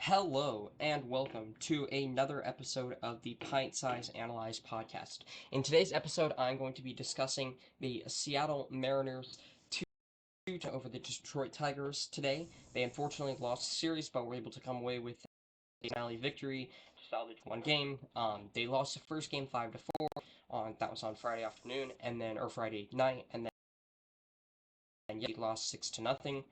Hello and welcome to another episode of the PintSizeAnalyze podcast. In today's episode, I'm going to be discussing the Seattle Mariners 2 over the Detroit Tigers today. They unfortunately lost the series, but were able to come away with a finale victory, salvage one game. They lost the first game 5-4 that was on Friday afternoon, or Friday night, and then they lost 6-0.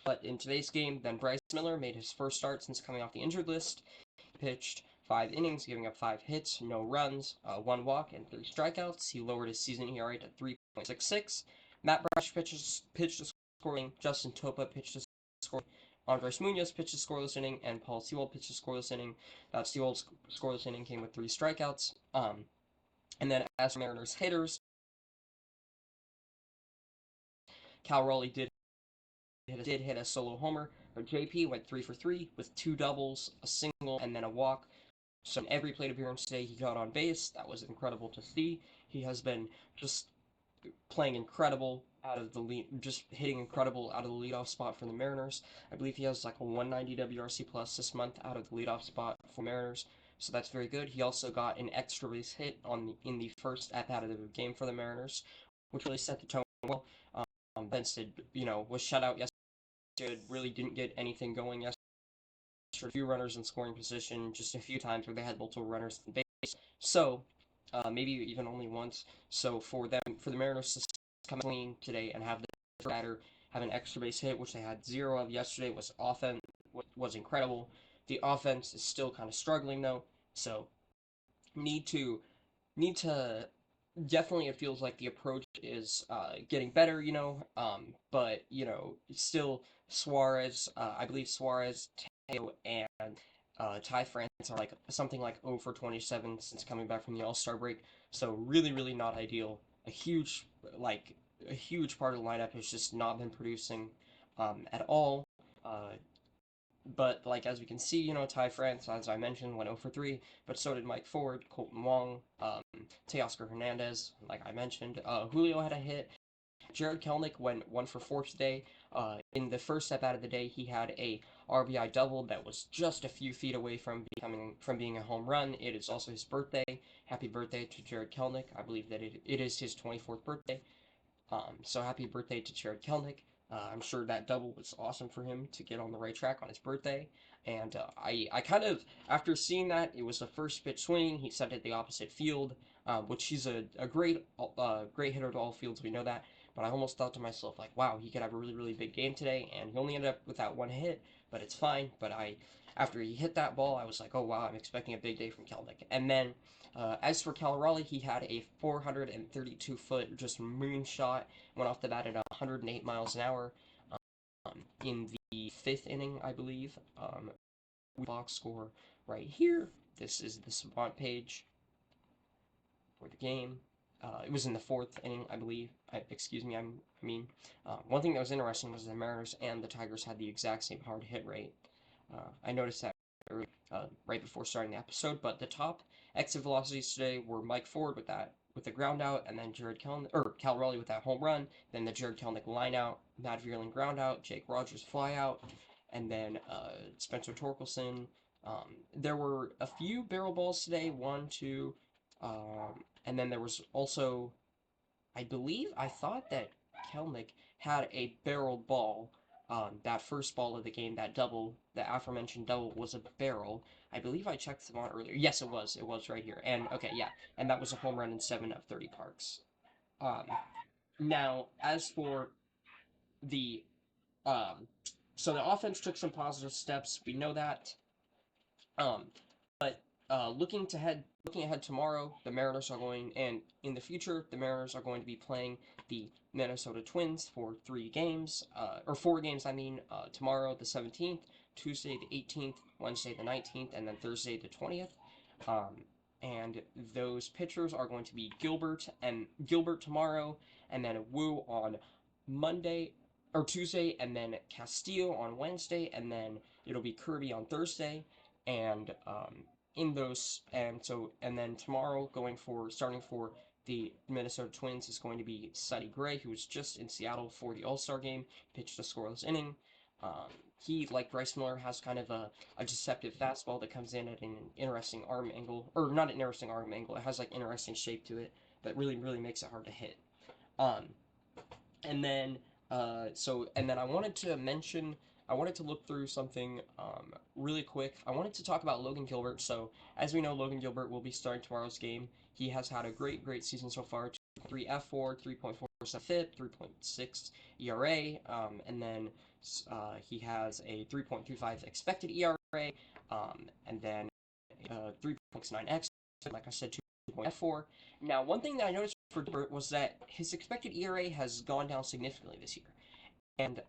But in today's game, then Bryce Miller made his first start since coming off the injured list. He pitched 5 innings, giving up 5 hits, no runs, 1 walk, and 3 strikeouts. He lowered his season ERA to 3.66. Matt Brash pitched a scoring. Justin Topa pitched a scoring. Andres Munoz pitched a scoreless inning, and Paul Sewell pitched a scoreless inning. That Sewell's scoreless inning came with 3 strikeouts. And then as for Mariners hitters, Cal Raleigh did hit a solo homer, but JP went 3 for 3 with 2 doubles, a single, and then a walk. So in every plate appearance today, he got on base. That was incredible to see. He has been just playing incredible out of the lead, just hitting incredible out of the leadoff spot for the Mariners. I believe he has like a 190 WRC plus this month out of the leadoff spot for Mariners. So that's very good. He also got an extra base hit in the first at bat of the game for the Mariners, which really set the tone well. Vince was shut out yesterday. Really didn't get anything going yesterday. A few runners in scoring position, just a few times where they had multiple runners on base. So maybe even only once. So for the Mariners to come clean today and have the batter have an extra base hit, which they had 0 of yesterday, was incredible. The offense is still kind of struggling though, so need to need to definitely it feels like the approach is getting better, but still Suarez, I believe Suarez, Teo, and Ty France are like something like 0 for 27 since coming back from the All-Star break. So really, really not ideal. Like a huge part of the lineup has just not been producing at all. But like as we can see, Ty France, as I mentioned, went 0 for 3, but so did Mike Ford, Colton Wong, Teoscar Hernandez, like I mentioned. Julio had a hit. Jared Kelnick went 1 for 4 today. In the first step out of the day, he had a RBI double that was just a few feet away from being a home run. It is also his birthday. Happy birthday to Jared Kelnick. I believe that it is his 24th birthday. So happy birthday to Jared Kelnick. I'm sure that double was awesome for him to get on the right track on his birthday. And I kind of, after seeing that, it was the first pitch swing. He set it the opposite field, which he's a great hitter to all fields. We know that. But I almost thought to myself, like, wow, he could have a really, really big game today. And he only ended up with that one hit, but it's fine. But after he hit that ball, I was like, oh, wow, I'm expecting a big day from Kelnick. And then as for Cal Raleigh, he had a 432-foot just moonshot, went off the bat at 108 miles an hour in the 5th inning, I believe. Box score right here. This is the Savant page for the game. It was in the 4th inning, I believe. One thing that was interesting was the Mariners and the Tigers had the exact same hard hit rate. I noticed that right before starting the episode, but the top exit velocities today were Mike Ford with the ground out, and then Cal Raleigh with that home run, then the Jared Kelnick line out, Matt Vierling ground out, Jake Rogers fly out, and then Spencer Torkelson. There were a few barrel balls today, 1, 2, and then there was also, I thought that Kelnick had a barreled ball. That first ball of the game, that double, the aforementioned double, was a barrel. I believe I checked them on earlier. Yes, it was. It was right here. And okay, yeah, and that was a home run in 7 of 30 parks. Um, Now, as for the so the offense took some positive steps. We know that. Um, but looking ahead tomorrow, the Mariners are going, and in the future, the Mariners are going to be playing the Minnesota Twins for 3 games, or 4 games, tomorrow the 17th, Tuesday the 18th, Wednesday the 19th, and then Thursday the 20th. And those pitchers are going to be Gilbert tomorrow, and then Wu on Monday or Tuesday, and then Castillo on Wednesday, and then it'll be Kirby on Thursday, and then tomorrow starting for the Minnesota Twins is going to be Sonny Gray, who was just in Seattle for the All-Star game, pitched a scoreless inning. he, like Bryce Miller, has kind of a deceptive fastball that comes in at an interesting arm angle, or not an interesting arm angle. It has like interesting shape to it that really makes it hard to hit. Um, and then and then I wanted to look through something really quick. I wanted to talk about Logan Gilbert. So as we know, Logan Gilbert will be starting tomorrow's game. He has had a great season so far. 3 F4, 3.47 FIP, 3.6 ERA, and then he has a 3.25 expected ERA, and then 3.69 X, like I said, 2.4. Now, one thing that I noticed for Gilbert was that his expected ERA has gone down significantly this year, and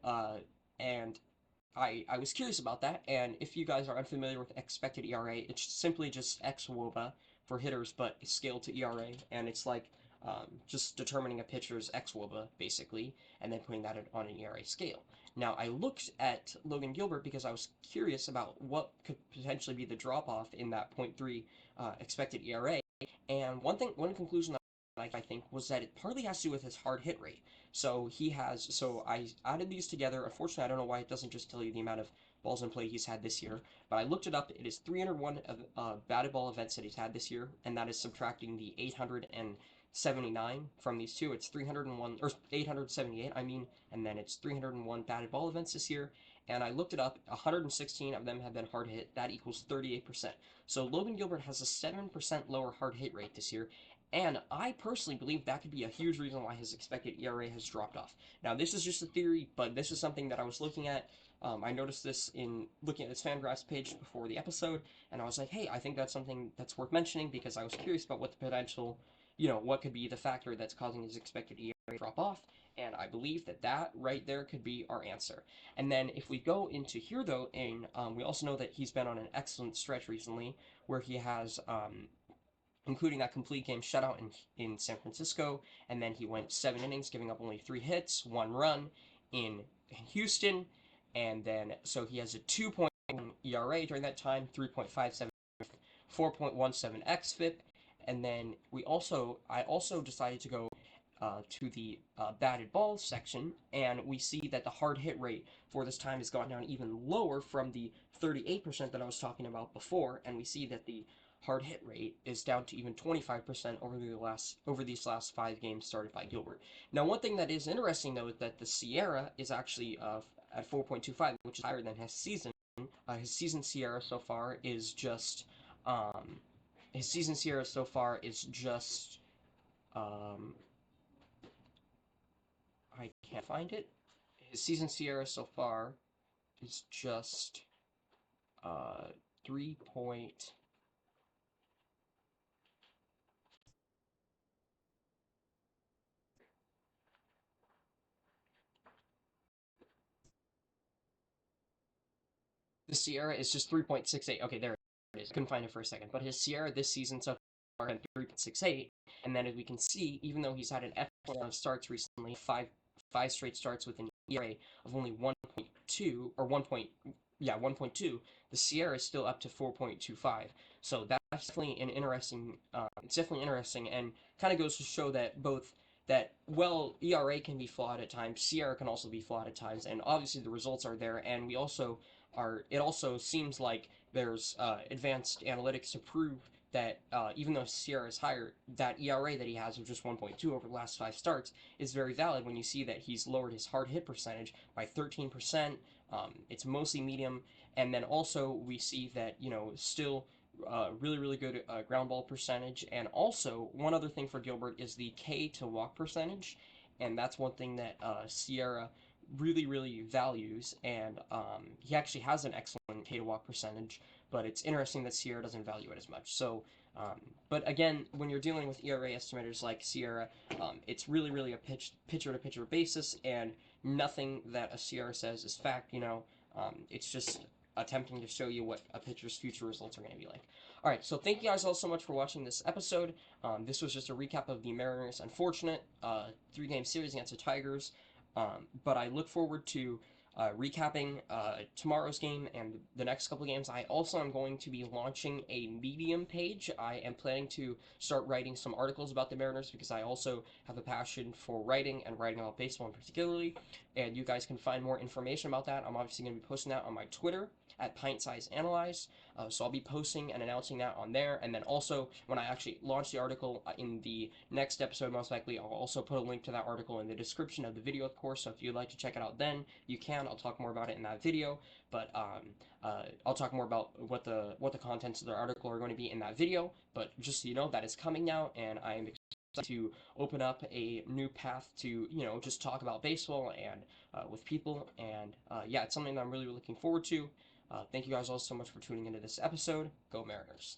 I was curious about that. And if you guys are unfamiliar with expected ERA, it's simply just xWOBA for hitters, but scaled to ERA, and it's like just determining a pitcher's xWOBA basically, and then putting that on an ERA scale. Now, I looked at Logan Gilbert because I was curious about what could potentially be the drop off in that point 0.3 expected ERA, and one conclusion I think was that it partly has to do with his hard hit rate. So I added these together. Unfortunately, I don't know why it doesn't just tell you the amount of balls in play he's had this year, but I looked it up. It is 301 batted ball events that he's had this year, and that is subtracting the 879 from these two. It's 301 or 878, I mean, and then it's 301 batted ball events this year. And I looked it up. 116 of them have been hard hit. That equals 38%. So Logan Gilbert has a 7% lower hard hit rate this year, and I personally believe that could be a huge reason why his expected ERA has dropped off. Now, this is just a theory, but this is something that I was looking at. I noticed this in looking at his Fangraphs page before the episode, and I was like, hey, I think that's something that's worth mentioning because I was curious about what the potential, what could be the factor that's causing his expected ERA to drop off, and I believe that right there could be our answer. And then if we go into here, though, and we also know that he's been on an excellent stretch recently where he has including that complete game shutout in San Francisco. And then he went 7 innings, giving up only 3 hits, 1 run in Houston. And then, so he has a 2 ERA during that time, 3.57, 4.17 xFIP. And then I also decided to go to the batted balls section, and we see that the hard hit rate for this time has gone down even lower from the 38% that I was talking about before, and we see that the hard hit rate is down to even 25% over these last 5 games started by Gilbert. Now, one thing that is interesting though is that the SIERA is actually at 4.25, which is higher than his season. His season SIERA so far is just his season SIERA so far is just um, I can't find it. His season SIERA so far is just 3 point. The SIERA is just 3.68. Okay, there it is. I couldn't find it for a second. But his SIERA this season so far has 3.68. And then as we can see, even though he's had an excellent amount of starts recently, five straight starts with an ERA of only 1.2 or 1.2, the SIERA is still up to 4.25. So that's definitely an interesting. It's definitely interesting, and kind of goes to show that ERA can be flawed at times, SIERA can also be flawed at times, and obviously the results are there, and we also are. It also seems like there's advanced analytics to prove that even though SIERA is higher, that ERA that he has of just 1.2 over the last 5 starts is very valid when you see that he's lowered his hard hit percentage by 13%. It's mostly medium, and then also we see that still really good ground ball percentage, and also one other thing for Gilbert is the K to walk percentage, and that's one thing that SIERA really values, and he actually has an excellent K to walk percentage, but it's interesting that SIERA doesn't value it as much. So, but again, when you're dealing with ERA estimators like SIERA, it's really a pitcher to pitcher basis, and nothing that a SIERA says is fact. It's just attempting to show you what a pitcher's future results are going to be like. All right, so thank you guys all so much for watching this episode. This was just a recap of the Mariners' unfortunate 3-game series against the Tigers. But I look forward to recapping tomorrow's game and the next couple games. I also am going to be launching a Medium page. I am planning to start writing some articles about the Mariners because I also have a passion for writing and writing about baseball in particularly. And you guys can find more information about that. I'm obviously going to be posting that on my Twitter at PintSizeAnalyze. So I'll be posting and announcing that on there. And then also, when I actually launch the article in the next episode, most likely, I'll also put a link to that article in the description of the video, of course. So if you'd like to check it out then, you can. I'll talk more about it in that video. But I'll talk more about what the contents of the article are going to be in that video. But just so you know, that is coming now, and I am to open up a new path to just talk about baseball and with people, and yeah, it's something that I'm really looking forward to. Thank you guys all so much for tuning into this episode. Go Mariners.